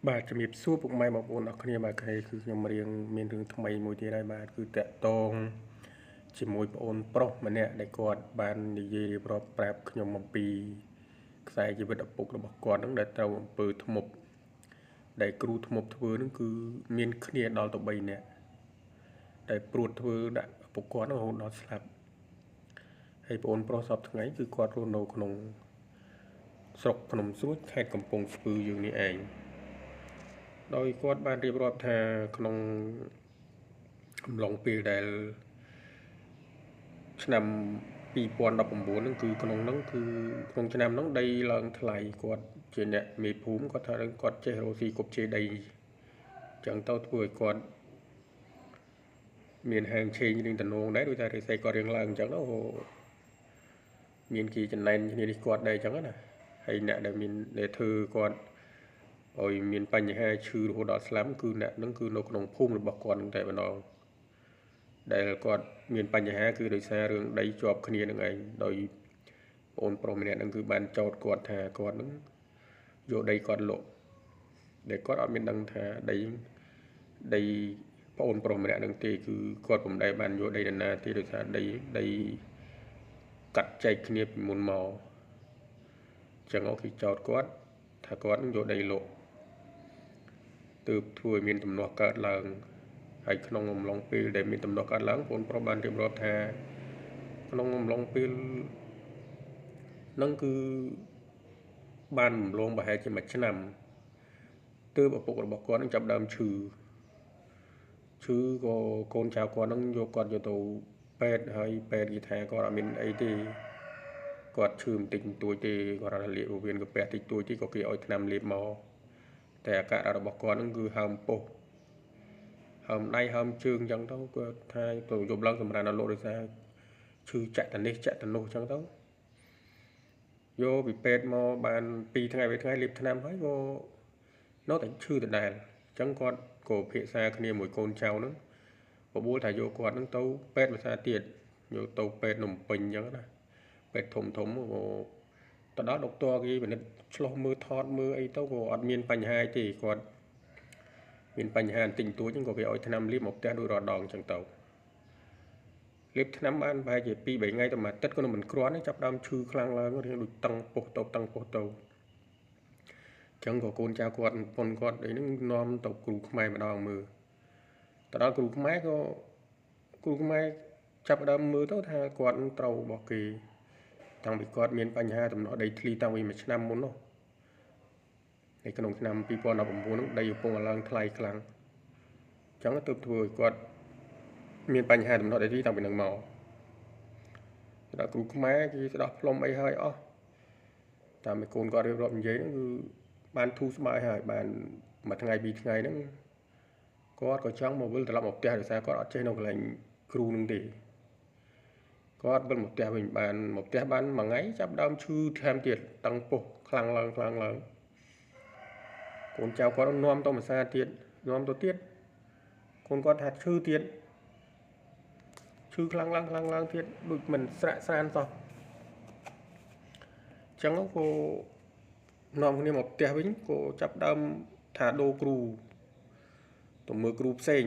បាទជំរាបសួរពុកម៉ែបងប្អូនអរគ្នាបាទថ្ងៃគឺខ្ញុំរៀងមានរឿងថ្មីមួយទៀតហើយបាទគឺតាក់ទងជាមួយប្អូនប្រុសម្នាក់ដែលគាត់បាននិយាយរៀបរាប់ប្រាប់ខ្ញុំអំពីខ្សែជីវិតឪពុករបស់គាត់នឹងដែលត្រូវអំពើធ្មប់ដែលគ្រូធ្មប់ធ្វើនឹងគឺមានគ្នាដល់ទៅ3នាក់ដែលព្រួតធ្វើដាក់ឪពុកគាត់នឹងរហូតដល់ស្លាប់ហើយប្អូនប្រុសសពថ្ងៃគឺគាត់រស់នៅក្នុងស្រុកភ្នំស្រួចខេត្តកំពង់ស្ពឺយើងនេះឯងដោយគាត់បានរៀបរាប់ថាក្នុងអំឡុងពេលដែលឆ្នាំ2019ហ្នឹងគឺក្នុងហ្នឹងគឺក្នុងឆ្នាំហ្នឹងដីឡើងថ្លៃគាត់ជាអ្នកមេភូមិគាត់ថាគាត់ចេះរកស៊ីគប់ជេរដីចឹងទៅធ្វើឲ្យគាត់មានហាងឆេងរៀងតំណងដែរដូចថារិស័យគាត់រៀងឡើងអញ្ចឹងទៅមានគេចំណែនគ្នានេះគាត់ដែរអញ្ចឹងណាហើយអ្នកដែលមានដែលធ្វើគាត់ឲ្យមានបញ្ហាឈឺរហូតដល់ស្លាប់គឺអ្នកហ្នឹងគឺនៅក្នុងភូមិរបស់គាត់ហ្នឹងតែម្ដងដែលគាត់មានបញ្ហាគឺដោយសាររឿងដីជាប់គ្នានឹងឯងដោយបងប្រុសម្នាក់ហ្នឹងគឺបានចោទគាត់ថាគាត់ហ្នឹងយកដីគាត់លក់ដែលគាត់អត់មានដឹងថាដីបងប្រុសម្នាក់ហ្នឹងទេគឺគាត់ពុំដែលបានយកដីនរណាទេដោយសារដីកាត់ចែកគ្នាពីមុនមកចឹងគេចោទគាត់ថាគាត់នឹងយកដីលក់ទើបធ្វើឲ្យមានទំនាស់កើតឡើងហើយក្នុងអំឡុងពេលដែលមានទំនាស់កើតឡើងបងប្រុសបានរៀបរាប់ថាក្នុងអំឡុងពេលហ្នឹងគឺបានរំលងប្រហែលជាមួយឆ្នាំទើបឪពុករបស់គាត់នឹងចាប់ដើមឈឺក៏កូនចៅគាត់នឹងយកគាត់យកទៅពេទ្យហើយពេទ្យគេថាគាត់អត់មានអីទេគាត់ឈឺបន្តិចបន្តួចទេគាត់រត់លាកវៀនកាពះតិចតួចទេក៏គេឲ្យថ្នាំលេបមកតែអាការៈរបស់គាត់នឹងគឺហើមពុះហើមដៃហើមជើងអញ្ចឹងទៅគាត់ថាទៅយប់ឡើងសម្រាប់នៅលោកដោយសារឈឺចាក់តនេះចាក់តនោះអញ្ចឹងទៅយកពីពេទ្យមកបាន2ថ្ងៃ3ថ្ងៃលេបថ្នាំហើយក៏នៅតែឈឺដដែលអញ្ចឹងគាត់ក៏ភាសាគ្នាមួយកូនចៅហ្នឹងបបួលថាយកគាត់ហ្នឹងទៅពេទ្យភាសាទៀតយកទៅពេទ្យនំពេញអញ្ចឹងណាពេទ្យធំក៏ទៅដល់ដុកទ័រគេពិនិត្យឆ្លោះមើលថតមើលអីទៅក៏អត់មានបញ្ហាទេគាត់មានបញ្ហាបន្តិចបន្តួចហ្នឹងក៏គេឲ្យថ្នាំលេបមកផ្ទះដូចរាល់ដងអញ្ចឹងទៅលេបថ្នាំបានប្រហែលជា2 3ថ្ងៃទៅមួយអាទិត្យក៏មិនគ្រាន់ទេចាប់ដើមឈឺខ្លាំងឡើងរៀងដូចតឹងពុះទៅអញ្ចឹងក៏កូនចៅគាត់ប៉ុនគាត់អីហ្នឹងនាំទៅគ្រូខ្មែរម្ដងមើលទៅដល់គ្រូខ្មែរក៏គ្រូខ្មែរចាប់ដើមមើលទៅថាគាត់ត្រូវរបស់គេតាំងពីគាត់មានបញ្ហាដំណោះដីធ្លីតាំងពីមួយឆ្នាំមុននោះในក្នុងឆ្នាំ2019ហ្នឹងដីកំពុងឡើងថ្លៃខ្លាំងអញ្ចឹងទើបធ្វើឲ្យគាត់មានបញ្ហាដំណោះដីធ្លីតាំងពីហ្នឹងមកដល់គ្រូខ្មែរគេស្ដោះផ្លុំអីហើយអស់តាមឯកូនគាត់រៀបរាប់និយាយហ្នឹងគឺបានធូរស្បើយហើយបានមួយថ្ងៃពីរថ្ងៃហ្នឹងគាត់ក៏ចង់មកវិលត្រឡប់មកផ្ទះដោយសារគាត់អត់ចេះនៅកន្លែងគ្រូនឹងទេគាត់វិលមកផ្ទះវិញបានមកផ្ទះបានមួយថ្ងៃចាប់ដើមឈឺថែមទៀតតឹងពុះខ្លាំងឡើងកូនចៅគាត់នាំទៅភាសាទៀតនាំទៅទៀតកូនគាត់ថាឈឺទៀតឈឺខ្លាំងឡើងទៀតដូចមិនស្រាក់ស្រានសោះអញ្ចឹងក៏នាំគ្នាមកផ្ទះវិញក៏ចាប់ដើមថាដូរគ្រូទៅមើលគ្រូផ្សេង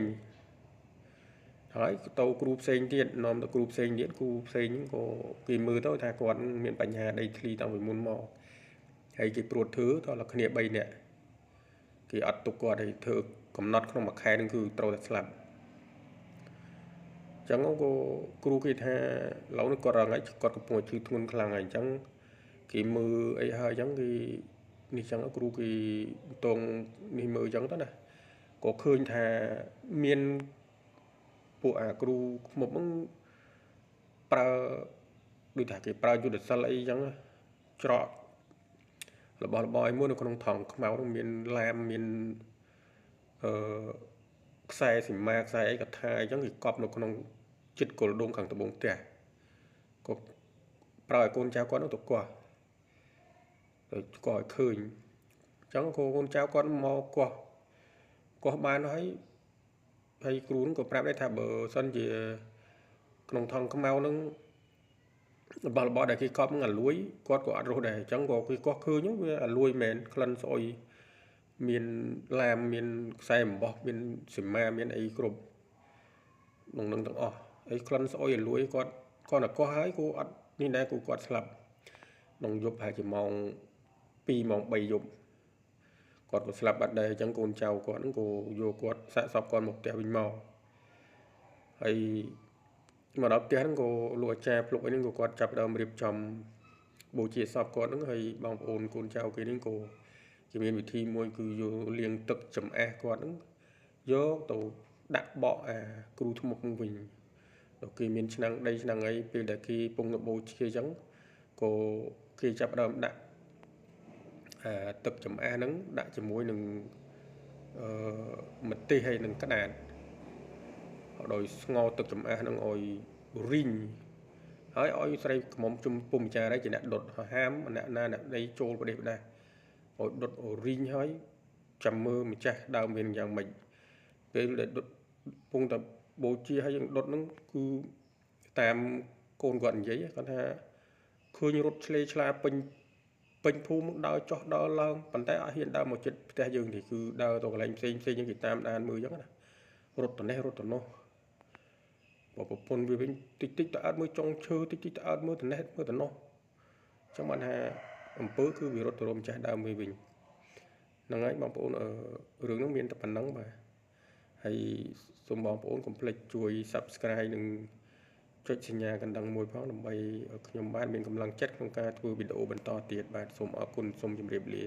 ហើយទៅគ្រូផ្សេងទៀតនាំទៅគ្រូផ្សេងទៀតគ្រូផ្សេងហ្នឹងក៏គេមើលទៅថាគាត់មានបញ្ហាដីធ្លីតាំងពីមុនមកហើយគេព្រួតធ្វើដល់គ្នា3នាក់គេអត់ទុកគាត់ឲ្យធ្វើកំណត់ក្នុងមួយខែហ្នឹងគឺត្រូវតែស្លាប់អញ្ចឹងក៏គ្រូគេថាឡូវនេះគាត់រងគាត់កំពុងឈឺធ្ងន់ខ្លាំងហើយអញ្ចឹងគេមើលអីហើយអញ្ចឹងគេនេះអញ្ចឹងគ្រូគេតងនេះមើលអញ្ចឹងទៅណាក៏ឃើញថាមានពួកអាគ្រូខ្មុំហ្នឹងប្រើដូចថាគេប្រើយុទ្ធសាស្ត្រអីអញ្ចឹងច្រករបស់របរមួយនៅក្នុងថង់ខ្មៅនោះមានឡាមមានខ្សែសីមាខ្សែអីកថាអញ្ចឹងគេកប់នៅក្នុងចិត្តគល់ដងខាងត្បូងផ្ទះក៏ប្រើឲ្យកូនចៅគាត់នោះទៅកោះទៅកោះឲ្យឃើញអញ្ចឹងកូនចៅគាត់មកកោះបានហើយគ្រូនឹងក៏ប្រាប់ដែរថាបើសិនជាក្នុងថង់ខ្មៅនឹងរបស់ដែលគេកប់នឹងអាលួយគាត់ក៏អត់រស់ដែរអញ្ចឹងក៏គេកោះឃើញវាអាលួយមែនក្លិនស្អុយ miền làm miền xe mà bọc miền sườn ma miền ấy gồm nông nông tầng ấy con soi lúi con là có hái cô ăn như này cô quạt sập nông dục hay chỉ mong pi mong bay dục quạt có sập ở đây chẳng còn chào quạt nó cô vô quạt xạ sọc con một tẹo bình màu hay mà đó tiếng cô lụa cha lụa ấy cô quạt chập đầu riệp chầm bộ chia sọc quạt nó hay bằng ồn con chào cái đến cô chỉ miền vị thi môi cứ vô liên tục chấm e quạt nó vô tàu đặt bọ cứu thu một mình rồi khi miền năng đây năng ấy vì là khi bông ngập bầu chia trắng cô khi chấp đầm đặt tập chấm a nắng đã chấm muối nừng mật tê hay nừng cắt đàn họ đòi ngò tập chấm a nừng oi rin hỏi oi say mong chung bùng trà đấy chỉ đặt đột ham mà nè đây trôi vào đây đây oi đột rin hỏi chấm mơ mình cha đào miền dạng mình cái để đột bông tập bố chia hay đột nó cứ tam côn quần giấy con ha khơi như rốt lê chla pin phu mức đau cho đau lăng bàn tay hiện đau một chút tay dương thì cứ đauตัวอะไรxây những cái tam đàn mưa giống này rốt tuần này rốt tuần nô bỏ bộ phun về bên tích tích ta mưa trong chơi tích tích ta mưa tuần này mưa tuần nô trong bàn ha bớ cứ bị rốt tuần trái đau mưa bình năng ấy bằng bộ ở hướng nước miền tập bản nắng mà hay số bằng bộ complete chui subscribe đừng cho sinh nhàกันดังมวยเพราะนำไปขยมบ้านเป็นกำลังจัดของการทัวร์วิดีโอบรรทอเตียดบาทสมอคุณสมจำเรียบเรีย